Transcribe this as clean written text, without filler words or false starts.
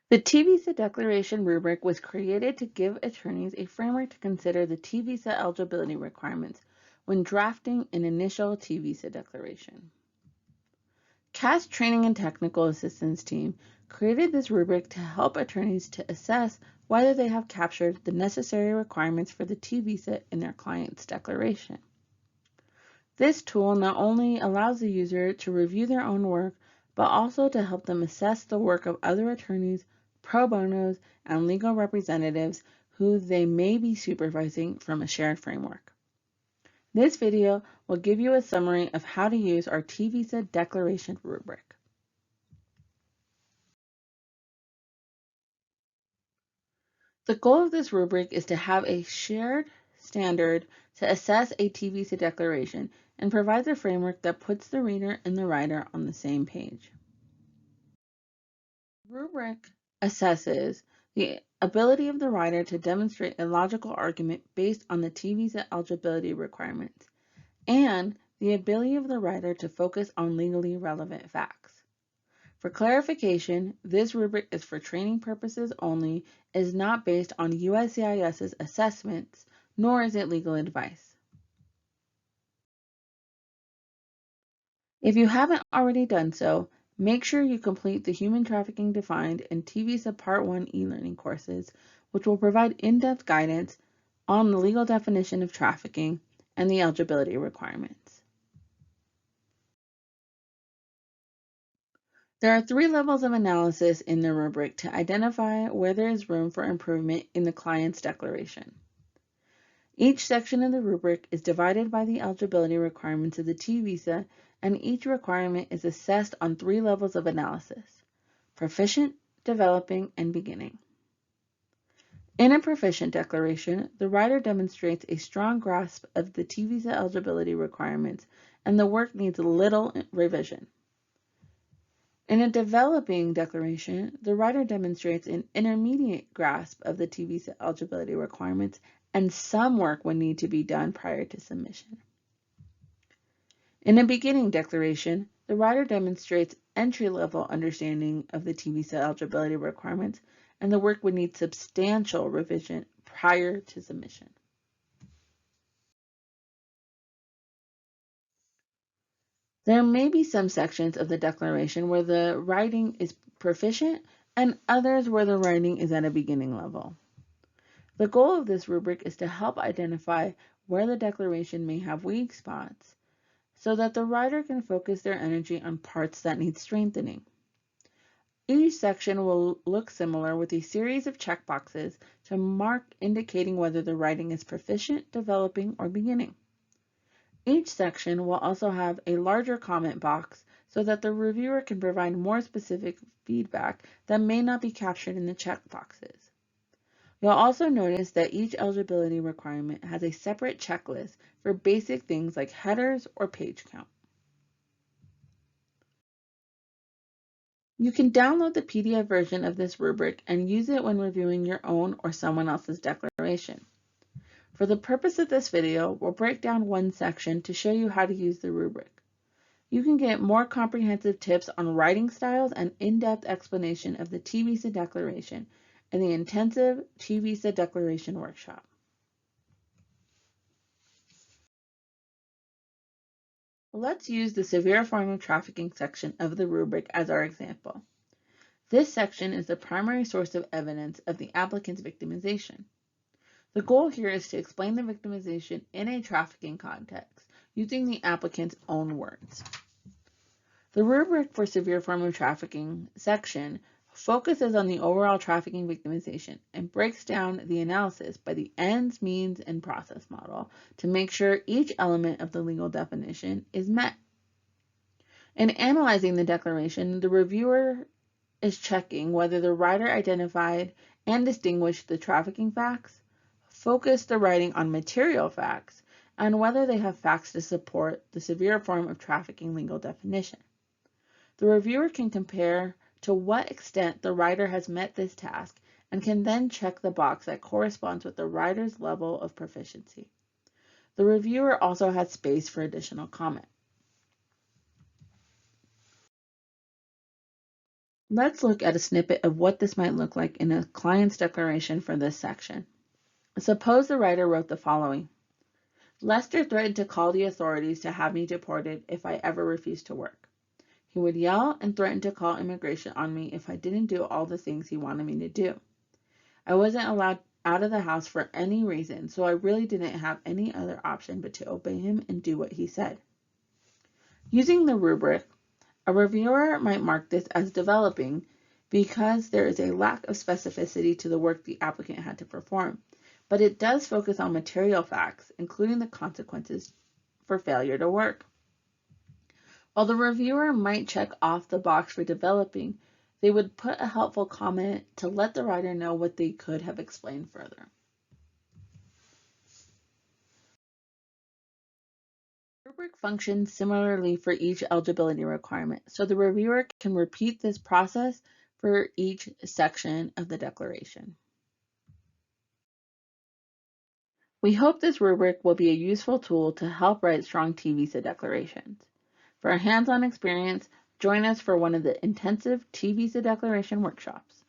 The T visa declaration rubric was created to give attorneys a framework to consider the T visa eligibility requirements when drafting an initial T visa declaration. CAS Training and Technical Assistance Team created this rubric to help attorneys to assess whether they have captured the necessary requirements for the T visa in their client's declaration. This tool not only allows the user to review their own work, but also to help them assess the work of other attorneys, pro bonos, and legal representatives who they may be supervising from a shared framework. This video will give you a summary of how to use our T visa declaration rubric. The goal of this rubric is to have a shared standard to assess a T visa declaration and provides a framework that puts the reader and the writer on the same page. The rubric assesses the ability of the writer to demonstrate a logical argument based on the T visa eligibility requirements and the ability of the writer to focus on legally relevant facts. For clarification, this rubric is for training purposes only, is not based on USCIS's assessments, nor is it legal advice. If you haven't already done so, make sure you complete the Human Trafficking Defined and T visa Part 1 e-learning courses, which will provide in-depth guidance on the legal definition of trafficking and the eligibility requirements. There are 3 levels of analysis in the rubric to identify where there is room for improvement in the client's declaration. Each section of the rubric is divided by the eligibility requirements of the T visa, and each requirement is assessed on 3 levels of analysis: proficient, developing, and beginning. In a proficient declaration, the writer demonstrates a strong grasp of the T visa eligibility requirements, and the work needs little revision. In a developing declaration, the writer demonstrates an intermediate grasp of the T visa eligibility requirements, and some work would need to be done prior to submission. In a beginning declaration, the writer demonstrates entry-level understanding of the T visa eligibility requirements, and the work would need substantial revision prior to submission. There may be some sections of the declaration where the writing is proficient and others where the writing is at a beginning level. The goal of this rubric is to help identify where the declaration may have weak spots so that the writer can focus their energy on parts that need strengthening. Each section will look similar with a series of checkboxes to mark indicating whether the writing is proficient, developing, or beginning. Each section will also have a larger comment box so that the reviewer can provide more specific feedback that may not be captured in the checkboxes. You'll also notice that each eligibility requirement has a separate checklist for basic things like headers or page count. You can download the PDF version of this rubric and use it when reviewing your own or someone else's declaration. For the purpose of this video, we'll break down one section to show you how to use the rubric. You can get more comprehensive tips on writing styles and in-depth explanation of the T visa declaration in the intensive T visa declaration workshop. Let's use the severe form of trafficking section of the rubric as our example. This section is the primary source of evidence of the applicant's victimization. The goal here is to explain the victimization in a trafficking context using the applicant's own words. The rubric for severe form of trafficking section focuses on the overall trafficking victimization and breaks down the analysis by the ends, means, and process model to make sure each element of the legal definition is met. In analyzing the declaration, the reviewer is checking whether the writer identified and distinguished the trafficking facts, focused the writing on material facts, and whether they have facts to support the severe form of trafficking legal definition. The reviewer can compare to what extent the writer has met this task and can then check the box that corresponds with the writer's level of proficiency. The reviewer also has space for additional comment. Let's look at a snippet of what this might look like in a client's declaration for this section. Suppose the writer wrote the following. Lester threatened to call the authorities to have me deported if I ever refused to work. He would yell and threaten to call immigration on me if I didn't do all the things he wanted me to do. I wasn't allowed out of the house for any reason, so I really didn't have any other option but to obey him and do what he said. Using the rubric, a reviewer might mark this as developing because there is a lack of specificity to the work the applicant had to perform, but it does focus on material facts, including the consequences for failure to work. While the reviewer might check off the box for developing, they would put a helpful comment to let the writer know what they could have explained further. The rubric functions similarly for each eligibility requirement, so the reviewer can repeat this process for each section of the declaration. We hope this rubric will be a useful tool to help write strong T visa declarations. For a hands-on experience, join us for one of the intensive T visa declaration workshops.